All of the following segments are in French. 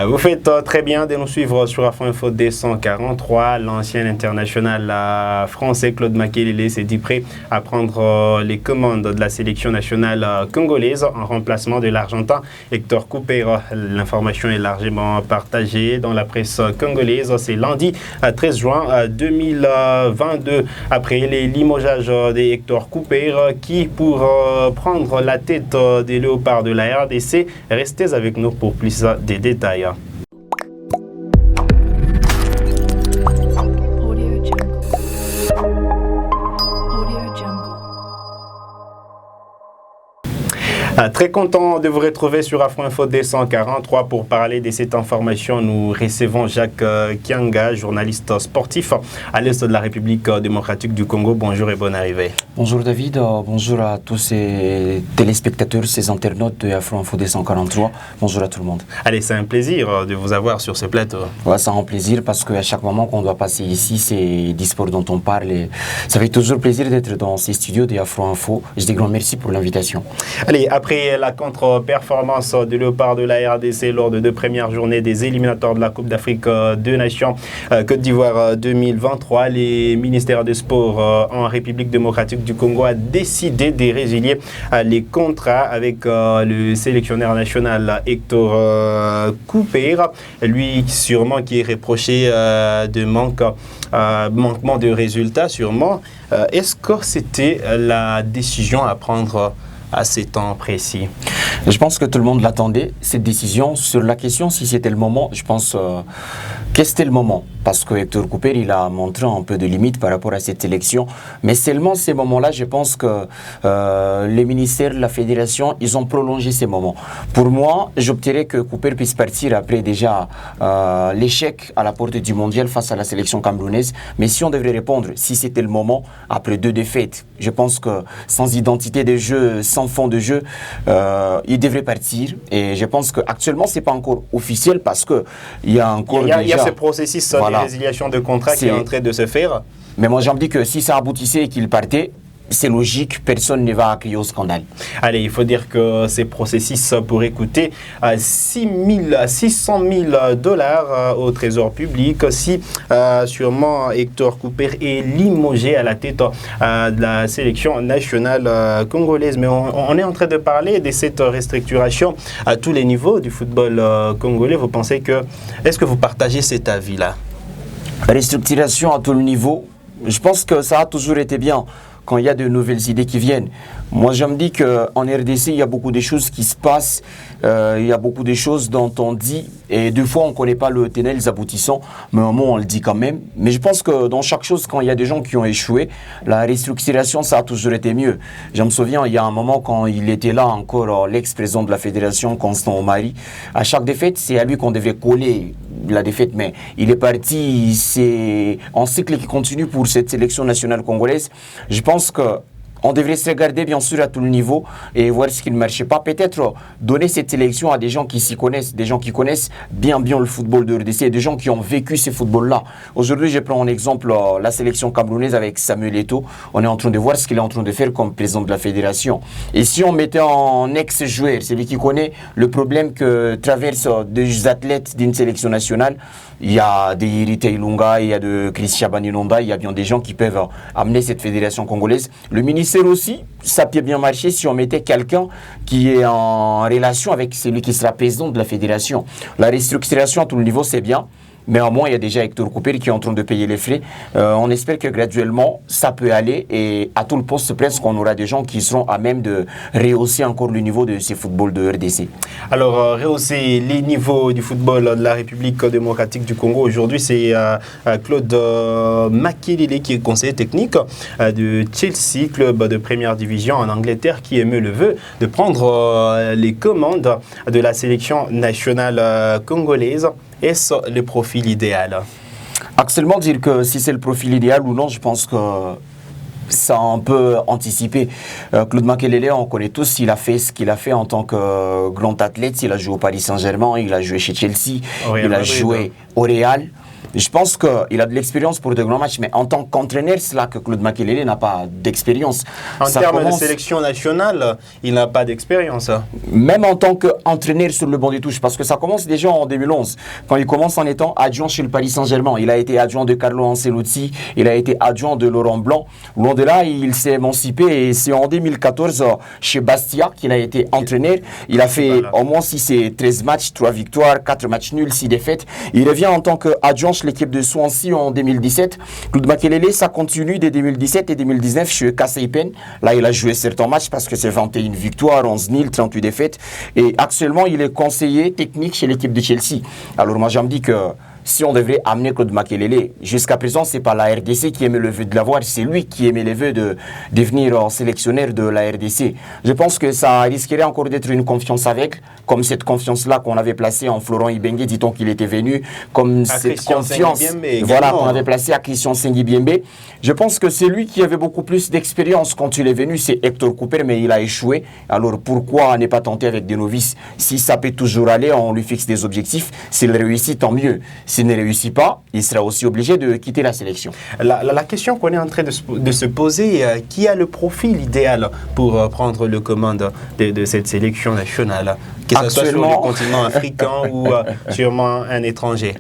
Vous faites très bien de nous suivre sur Afro Info D143. L'ancien international français Claude Makelele s'est dit prêt à prendre les commandes de la sélection nationale congolaise en remplacement de l'Argentin Hector Cooper. L'information est largement partagée dans la presse congolaise. C'est lundi 13 juin 2022. Après les limogeages de Hector Cooper qui, pour prendre la tête des léopards de la RDC, restez avec nous pour plus de détails. Très content de vous retrouver sur Afro Info D143 pour parler de cette information. Nous recevons Jacques Kianga, journaliste sportif à l'Est de la République démocratique du Congo. Bonjour et bonne arrivée. Bonjour David, bonjour à tous ces téléspectateurs, ces internautes de Afro Info D143. Bonjour à tout le monde. Allez, c'est un plaisir de vous avoir sur ce plateau. Ouais, c'est un plaisir parce qu'à chaque moment qu'on doit passer ici, c'est des sports dont on parle. Et ça fait toujours plaisir d'être dans ces studios de Afro Info. Je dis grand merci pour l'invitation. Allez, après la contre-performance de léopard de la RDC lors de 2 premières journées des éliminatoires de la Coupe d'Afrique des Nations Côte d'Ivoire 2023, les ministères des Sports en République démocratique du Congo a décidé de résilier les contrats avec le sélectionneur national Hector Cooper, lui sûrement qui est reproché de manquement de résultats sûrement. Est-ce que c'était la décision à prendre à ces temps précis? Je pense que tout le monde l'attendait, cette décision. Sur la question si c'était le moment, je pense que c'était le moment. Parce que Hector Cooper, il a montré un peu de limite par rapport à cette élection. Mais seulement ces moments-là, je pense que les ministères, la fédération, ils ont prolongé ces moments. Pour moi, j'opterais que Cooper puisse partir après déjà l'échec à la porte du mondial face à la sélection camerounaise. Mais si on devrait répondre, si c'était le moment, après 2 défaites, je pense que sans identité de jeu, sans fond de jeu, il devrait partir. Et je pense qu'actuellement, ce n'est pas encore officiel parce qu'il y a encore il y a ce processus de résiliation de contrat qui est en train de se faire. Mais moi, j'en dis que si ça aboutissait et qu'il partait, c'est logique, personne ne va crier au scandale. Allez, il faut dire que ces processus pourraient coûter 600 000 dollars au trésor public si sûrement Hector Cooper est limogé à la tête de la sélection nationale congolaise. Mais on est en train de parler de cette restructuration à tous les niveaux du football congolais. Vous pensez que, est-ce que vous partagez cet avis-là? Restructuration à tout le niveau, je pense que ça a toujours été bien quand il y a de nouvelles idées qui viennent. Moi, je me dis qu'en RDC, il y a beaucoup de choses qui se passent, il y a beaucoup de choses dont on dit, et des fois, on ne connaît pas le tenant, les aboutissants, mais au moment, on le dit quand même. Mais je pense que dans chaque chose, quand il y a des gens qui ont échoué, la restructuration, ça a toujours été mieux. Je me souviens, il y a un moment, quand il était là encore, l'ex-président de la fédération, Constant Omari, à chaque défaite, c'est à lui qu'on devait coller la défaite, mais il est parti, c'est un cycle qui continue pour cette sélection nationale congolaise. Je pense que on devrait se regarder bien sûr à tout le niveau et voir ce qui ne marchait pas. Peut-être donner cette sélection à des gens qui s'y connaissent, des gens qui connaissent bien le football de RDC, des gens qui ont vécu ce football-là. Aujourd'hui, je prends en exemple la sélection camerounaise avec Samuel Eto'o. On est en train de voir ce qu'il est en train de faire comme président de la fédération. Et si on mettait en ex-joueur, celui qui connaît le problème que traversent des athlètes d'une sélection nationale, il y a des Irité Ilunga, il y a de Christian Baninonda, il y a bien des gens qui peuvent amener cette fédération congolaise. Le ministère aussi, ça peut bien marcher si on mettait quelqu'un qui est en relation avec celui qui sera président de la fédération. La restructuration à tout le niveau, c'est bien. Mais au moins, il y a déjà Hector Cooper qui est en train de payer les frais. On espère que graduellement, ça peut aller. Et à tout le poste, presque, on aura des gens qui seront à même de rehausser encore le niveau de ces footballs de RDC. Alors, rehausser les niveaux du football de la République démocratique du Congo. Aujourd'hui, c'est Claude Makelele qui est conseiller technique de Chelsea, club de première division en Angleterre, qui émet le vœu de prendre les commandes de la sélection nationale congolaise. Est-ce le profil idéal? Actuellement, dire que si c'est le profil idéal ou non, je pense que ça a un peu anticipé. Claude Makelele, on connaît tous, il a fait ce qu'il a fait en tant que grand athlète. Il a joué au Paris Saint-Germain, il a joué chez Chelsea, il a joué au Real. Je pense qu'il a de l'expérience pour de grands matchs, mais en tant qu'entraîneur, c'est là que Claude Makelele n'a pas d'expérience. En termes de sélection nationale, il n'a pas d'expérience. Même en tant que entraîneur sur le banc des touches, parce que ça commence déjà en 2011, quand il commence en étant adjoint chez le Paris Saint-Germain. Il a été adjoint de Carlo Ancelotti, il a été adjoint de Laurent Blanc. Loin de là, il s'est émancipé et c'est en 2014 chez Bastia qu'il a été entraîneur. Il a fait au moins 6 et 13 matchs, 3 victoires, 4 matchs nuls, 6 défaites. Il revient en tant qu'adjoint chez l'équipe de Swansea en 2017. Claude Makelele, ça continue dès 2017 et 2019 chez Kasseipen. Là, il a joué certains matchs parce que c'est 21 victoires, 11 nuls, 38 défaites. Et actuellement, il est conseiller technique chez l'équipe de Chelsea. Alors moi, je me dis que si on devrait amener Claude Makelele, jusqu'à présent, ce n'est pas la RDC qui émet le vœu de l'avoir, c'est lui qui émet le vœu de devenir sélectionneur de la RDC. Je pense que ça risquerait encore d'être une confiance aveugle, comme cette confiance-là qu'on avait placée en Florent Ibenge, dit-on qu'il était venu, comme cette confiance qu'on avait placée à Christian Sengibiembe. Je pense que c'est lui qui avait beaucoup plus d'expérience quand il est venu, c'est Hector Cooper, mais il a échoué. Alors pourquoi ne pas tenter avec des novices? Si ça peut toujours aller, on lui fixe des objectifs. S'il réussit, tant mieux. S'il ne réussit pas, il sera aussi obligé de quitter la sélection. La question qu'on est en train de se poser, qui a le profil idéal pour prendre le commande de cette sélection nationale, que ce soit sur le continent africain ou sûrement un étranger?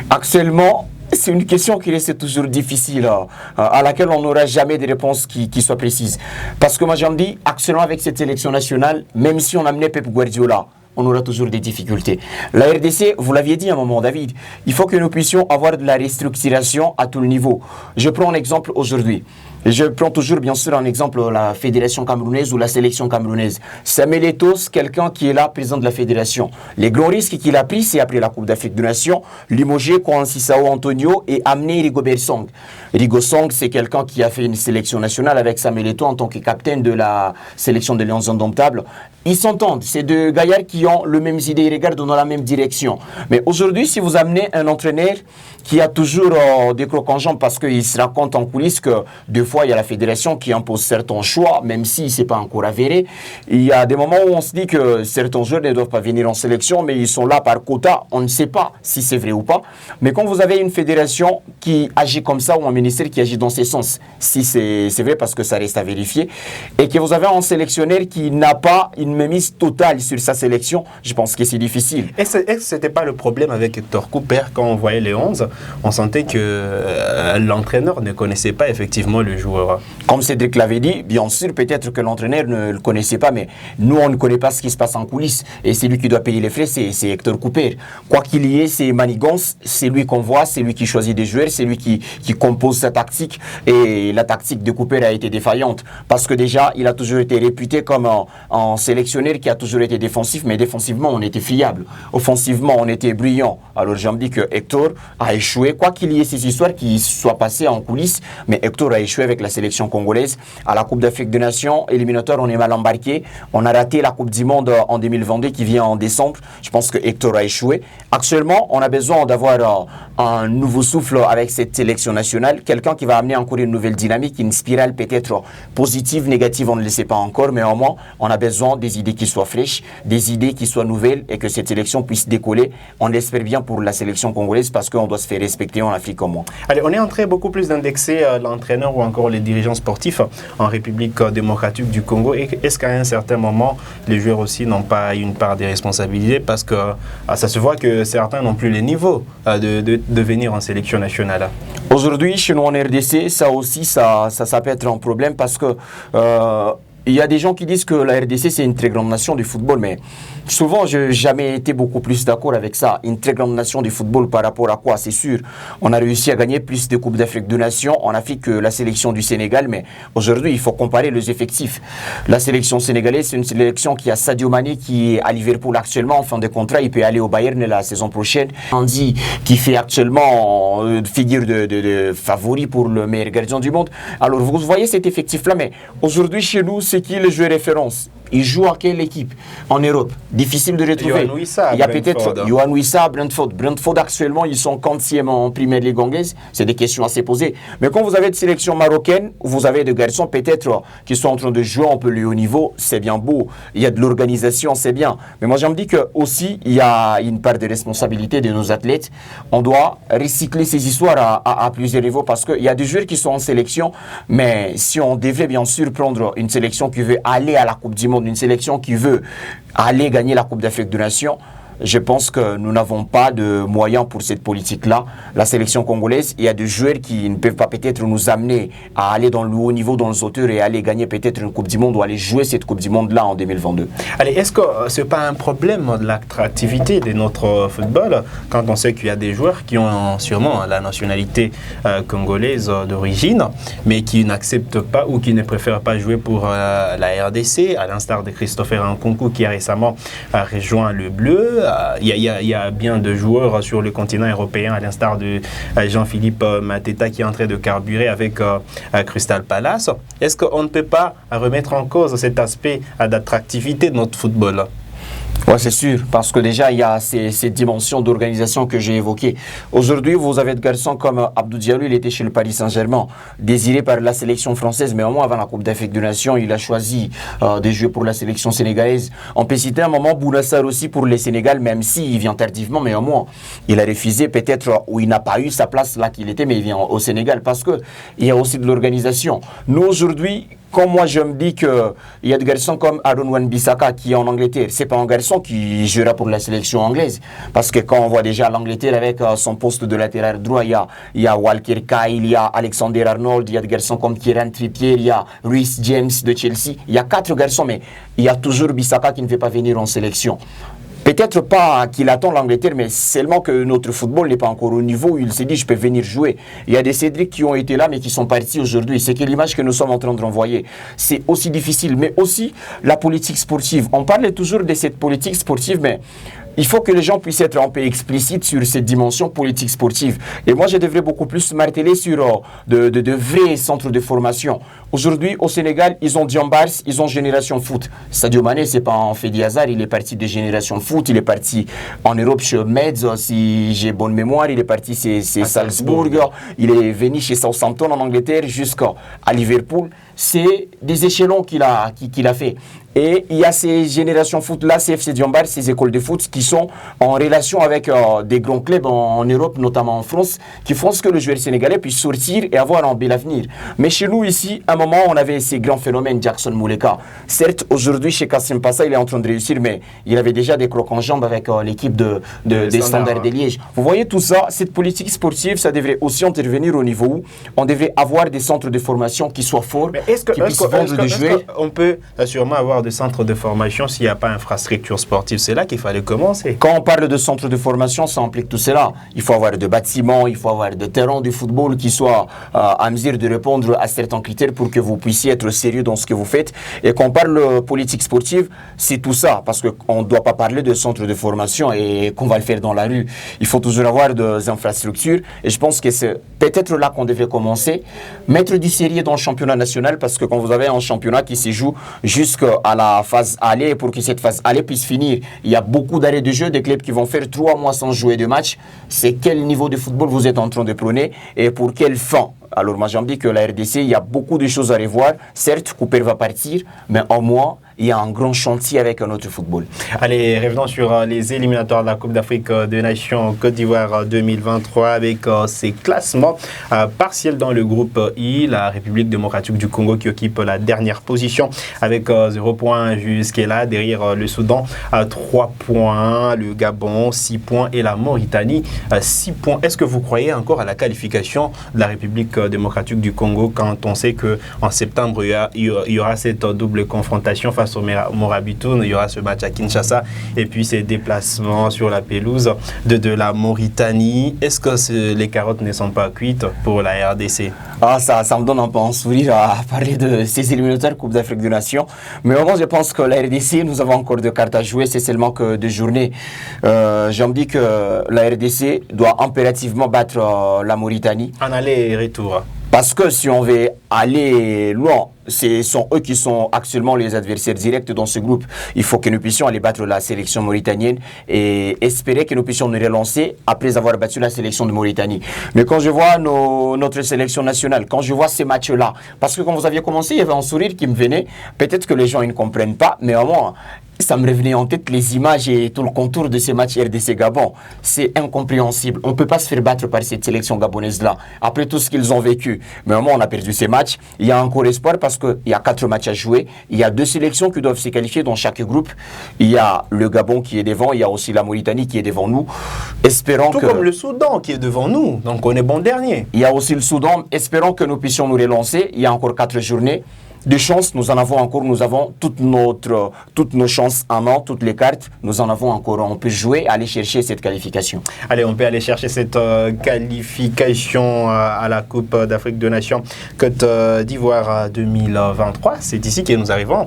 Actuellement, c'est une question qui reste toujours difficile, à laquelle on n'aura jamais de réponse qui soit précise. Parce que moi, j'en dis, actuellement avec cette sélection nationale, même si on amenait Pep Guardiola, on aura toujours des difficultés. La RDC, vous l'aviez dit à un moment, David, il faut que nous puissions avoir de la restructuration à tout le niveau. Je prends un exemple aujourd'hui. Je prends toujours, bien sûr, un exemple, la fédération camerounaise ou la sélection camerounaise. Samuel Eto'o, quelqu'un qui est là, président de la fédération. Les grands risques qu'il a pris, c'est après la Coupe d'Afrique des Nations, limoger Kouansissao Antonio et amener Rigobert Song. Rigo Song, c'est quelqu'un qui a fait une sélection nationale avec Samuel Eto'o en tant que capitaine de la sélection des Lions Indomptables. Ils s'entendent, c'est deux gaillards qui ont le même idée, ils regardent dans la même direction. Mais aujourd'hui, si vous amenez un entraîneur qui a toujours des crocs en jambes parce qu'il se raconte en coulisses que deux fois, il y a la fédération qui impose certains choix, même si ce n'est pas encore avéré. Il y a des moments où on se dit que certains joueurs ne doivent pas venir en sélection, mais ils sont là par quota. On ne sait pas si c'est vrai ou pas. Mais quand vous avez une fédération qui agit comme ça ou un ministère qui agit dans ce sens, si c'est vrai parce que ça reste à vérifier, et que vous avez un sélectionneur qui n'a pas une mainmise totale sur sa sélection, je pense que c'est difficile. Est-ce que ce n'était pas le problème avec Hector Cooper quand on voyait les 11? On sentait que l'entraîneur ne connaissait pas effectivement le joueur. Comme Cédric l'avait dit, bien sûr, peut-être que l'entraîneur ne le connaissait pas, mais nous, on ne connaît pas ce qui se passe en coulisses. Et c'est lui qui doit payer les frais, c'est Hector Cooper. Quoi qu'il y ait, c'est manigance, c'est lui qu'on voit, c'est lui qui choisit des joueurs, c'est lui qui compose sa tactique. Et la tactique de Cooper a été défaillante. Parce que déjà, il a toujours été réputé comme un sélectionneur qui a toujours été défensif, mais défensivement, on était fiable. Offensivement, on était brillant. Alors, je me dis que Hector a échoué, quoi qu'il y ait ces histoires qui soient passées en coulisses, mais Hector a échoué avec la sélection congolaise. À la Coupe d'Afrique des Nations, éliminatoire, on est mal embarqué. On a raté la Coupe du Monde en 2022 qui vient en décembre. Je pense que Hector a échoué. Actuellement, on a besoin d'avoir un nouveau souffle avec cette sélection nationale. Quelqu'un qui va amener encore une nouvelle dynamique, une spirale peut-être positive, négative, on ne le sait pas encore, mais au moins, on a besoin des idées qui soient fraîches, des idées qui soient nouvelles et que cette sélection puisse décoller. On l'espère bien pour la sélection congolaise parce qu'on doit se faire respecter en Afrique au moins. Allez, on est en train beaucoup plus d'indexer l'entraîneur ou encore les dirigeants sportifs en République démocratique du Congo. Et est-ce qu'à un certain moment, les joueurs aussi n'ont pas une part des responsabilités parce que ça se voit que certains n'ont plus les niveaux de venir en sélection nationale? Aujourd'hui, chez nous en RDC, ça aussi, ça peut être un problème parce que il y a des gens qui disent que la RDC, c'est une très grande nation du football, mais souvent, je n'ai jamais été beaucoup plus d'accord avec ça. Une très grande nation du football par rapport à quoi? C'est sûr, on a réussi à gagner plus de Coupes d'Afrique de Nations en Afrique que la sélection du Sénégal, mais aujourd'hui, il faut comparer les effectifs. La sélection sénégalaise, c'est une sélection qui a Sadio Mané qui est à Liverpool actuellement en fin de contrat. Il peut aller au Bayern la saison prochaine. Andy qui fait actuellement figure de favori pour le meilleur gardien du monde. Alors, vous voyez cet effectif-là, mais aujourd'hui, chez nous, c'est qui le joueur référence? Il joue à quelle équipe en Europe? Difficile de retrouver. Il y a peut-être Yohan Wissa, Brentford. Brentford, actuellement, ils sont 40e en Première Ligue anglaise. C'est des questions à se poser. Mais quand vous avez des sélections marocaines, vous avez des garçons peut-être qui sont en train de jouer un peu le haut niveau, c'est bien beau. Il y a de l'organisation, c'est bien. Mais moi, je me dis qu'aussi, il y a une part de responsabilité de nos athlètes. On doit recycler ces histoires à plusieurs niveaux parce qu'il y a des joueurs qui sont en sélection. Mais si on devait bien sûr prendre une sélection qui veut aller à la Coupe du Monde, Monde, une sélection qui veut aller gagner la Coupe d'Afrique des Nations, je pense que nous n'avons pas de moyens pour cette politique-là. La sélection congolaise, il y a des joueurs qui ne peuvent pas peut-être nous amener à aller dans le haut niveau, dans les hauteurs et aller gagner peut-être une Coupe du Monde ou aller jouer cette Coupe du Monde-là en 2022. Allez, est-ce que ce n'est pas un problème de l'attractivité de notre football quand on sait qu'il y a des joueurs qui ont sûrement la nationalité congolaise d'origine, mais qui n'acceptent pas ou qui ne préfèrent pas jouer pour la RDC, à l'instar de Christopher Nkunku qui a récemment rejoint le Bleu. Il y a bien de joueurs sur le continent européen, à l'instar de Jean-Philippe Mateta qui est en train de carburer avec Crystal Palace. Est-ce qu'on ne peut pas remettre en cause cet aspect d'attractivité de notre football ? Oui, c'est sûr, parce que déjà, il y a ces dimensions d'organisation que j'ai évoquées. Aujourd'hui, vous avez des garçons comme Abdou Diallo, il était chez le Paris Saint-Germain, désiré par la sélection française, mais au moins avant la Coupe d'Afrique des Nations, il a choisi de jouer pour la sélection sénégalaise. On peut citer un moment Bounassar aussi pour le Sénégal, même s'il vient tardivement, mais au moins, il a refusé peut-être, où il n'a pas eu sa place là qu'il était, mais il vient au Sénégal, parce qu'il y a aussi de l'organisation. Nous, aujourd'hui, comme moi je me dis qu'il y a des garçons comme Aaron Wan-Bissaka qui est en Angleterre, c'est pas un garçon qui jouera pour la sélection anglaise. Parce que quand on voit déjà l'Angleterre avec son poste de latéral droit, il y a Walker Kyle, il y a Alexander Arnold, il y a des garçons comme Kieran Trippier, il y a Reece James de Chelsea. Il y a 4 garçons, mais il y a toujours Bissaka qui ne veut pas venir en sélection. Peut-être pas qu'il attend l'Angleterre, mais seulement que notre football n'est pas encore au niveau où il s'est dit je peux venir jouer. Il y a des Cédric qui ont été là mais qui sont partis aujourd'hui. C'est que l'image que nous sommes en train de renvoyer. C'est aussi difficile, mais aussi la politique sportive. On parle toujours de cette politique sportive, mais il faut que les gens puissent être un peu explicites sur cette dimension politique sportive. Et moi, je devrais beaucoup plus marteler sur de vrais centres de formation. Aujourd'hui, au Sénégal, ils ont Diambars, ils ont Génération Foot. Sadio Mané, c'est pas un fait du hasard, il est parti de Génération Foot, il est parti en Europe chez Metz, si j'ai bonne mémoire, il est parti chez Salzbourg, il est venu chez Southampton en Angleterre jusqu'à Liverpool. C'est des échelons qu'il a fait. Et il y a ces générations foot-là, CFC Diambar, ces écoles de foot qui sont en relation avec des grands clubs en Europe, notamment en France, qui font ce que le joueur sénégalais puisse sortir et avoir un bel avenir. Mais chez nous ici, à un moment, on avait ces grands phénomènes, Jackson Mouleka. Certes, aujourd'hui, chez Kassim Passa, il est en train de réussir, mais il avait déjà des crocs en jambes avec l'équipe des Standards de Liège. Vous voyez tout ça, cette politique sportive, ça devrait aussi intervenir au niveau où on devrait avoir des centres de formation qui soient forts, qui puissent vendre des joueurs. On peut sûrement avoir des centres de formation s'il n'y a pas d'infrastructure sportive. C'est là qu'il fallait commencer. Quand on parle de centres de formation, ça implique tout cela. Il faut avoir des bâtiments, il faut avoir des terrains de football qui soient à mesure de répondre à certains critères pour que vous puissiez être sérieux dans ce que vous faites. Et quand on parle politique sportive, c'est tout ça. Parce qu'on ne doit pas parler de centres de formation et qu'on va le faire dans la rue. Il faut toujours avoir des infrastructures. Et je pense que c'est peut-être là qu'on devait commencer. Mettre du sérieux dans le championnat national, parce que quand vous avez un championnat qui se joue jusqu'à la phase aller, pour que cette phase aller puisse finir, il y a beaucoup d'arrêts de jeu, des clubs qui vont faire 3 mois sans jouer de match. C'est quel niveau de football vous êtes en train de prôner et pour quelle fin? Alors moi j'en dis que la RDC, il y a beaucoup de choses à revoir. Certes, Cooper va partir, mais au moins, il y a un grand chantier avec un autre football. Allez, revenons sur les éliminatoires de la Coupe d'Afrique des Nations Côte d'Ivoire 2023 avec ces classements partiels dans le groupe I. La République démocratique du Congo qui occupe la dernière position avec 0 points jusqu'à derrière le Soudan 3 points, le Gabon 6 points et la Mauritanie 6 points. Est-ce que vous croyez encore à la qualification de la République démocratique du Congo quand on sait qu'en septembre il y aura cette double confrontation face au Morabitoun, il y aura ce match à Kinshasa et puis ces déplacements sur la pelouse de la Mauritanie? Est-ce que les carottes ne sont pas cuites pour la RDC? Ça me donne un peu un sourire à parler de ces éliminatoires Coupe d'Afrique des Nations. Mais au moins, je pense que la RDC, nous avons encore de cartes à jouer. C'est seulement que 2 journées. Je me dis que la RDC doit impérativement battre la Mauritanie. En aller et retour. Parce que si on veut aller loin, ce sont eux qui sont actuellement les adversaires directs dans ce groupe. Il faut que nous puissions aller battre la sélection mauritanienne et espérer que nous puissions nous relancer après avoir battu la sélection de Mauritanie. Mais quand je vois notre sélection nationale, quand je vois ces matchs-là, parce que quand vous aviez commencé, il y avait un sourire qui me venait. Peut-être que les gens ils ne comprennent pas, mais au moins, ça me revenait en tête les images et tout le contour de ces matchs RDC-Gabon. C'est incompréhensible. On ne peut pas se faire battre par cette sélection gabonaise-là, après tout ce qu'ils ont vécu. Mais au moins, on a perdu ces matchs. matchs. Il y a encore espoir parce qu'il y a 4 matchs à jouer. Il y a 2 sélections qui doivent se qualifier dans chaque groupe. Il y a le Gabon qui est devant, il y a aussi la Mauritanie qui est devant nous. Espérons Tout comme le Soudan qui est devant nous, donc on est bon dernier. Il y a aussi le Soudan. Espérons que nous puissions nous relancer. Il y a encore 4 journées. De chance, nous en avons encore, nous avons toutes nos chances en main, toutes les cartes, nous en avons encore. On peut jouer, aller chercher cette qualification. Allez, on peut aller chercher cette qualification à la Coupe d'Afrique des Nations Côte d'Ivoire 2023. C'est ici que nous arrivons,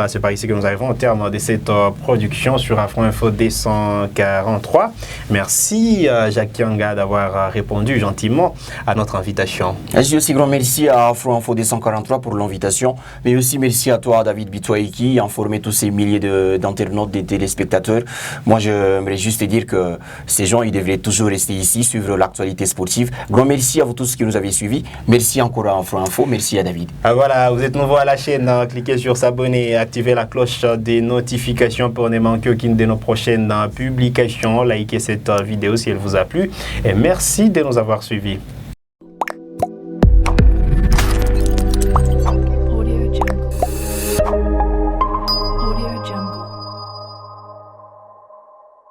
c'est par ici que nous arrivons au terme de cette production sur Afro Info D143. Merci Jacques Kianga d'avoir répondu gentiment à notre invitation. Je dis aussi grand merci à Afro Info D143 pour l'invitation. Mais aussi merci à toi, David Bitoye, qui a informé tous ces milliers d'internautes, des téléspectateurs. Moi, j'aimerais juste te dire que ces gens, ils devraient toujours rester ici, suivre l'actualité sportive. Grand merci à vous tous qui nous avez suivis. Merci encore à Afro Info. Merci à David. Ah voilà, vous êtes nouveau à la chaîne. Cliquez sur s'abonner et activez la cloche des notifications pour ne manquer aucune de nos prochaines publications. Likez cette vidéo si elle vous a plu. Et merci de nous avoir suivis.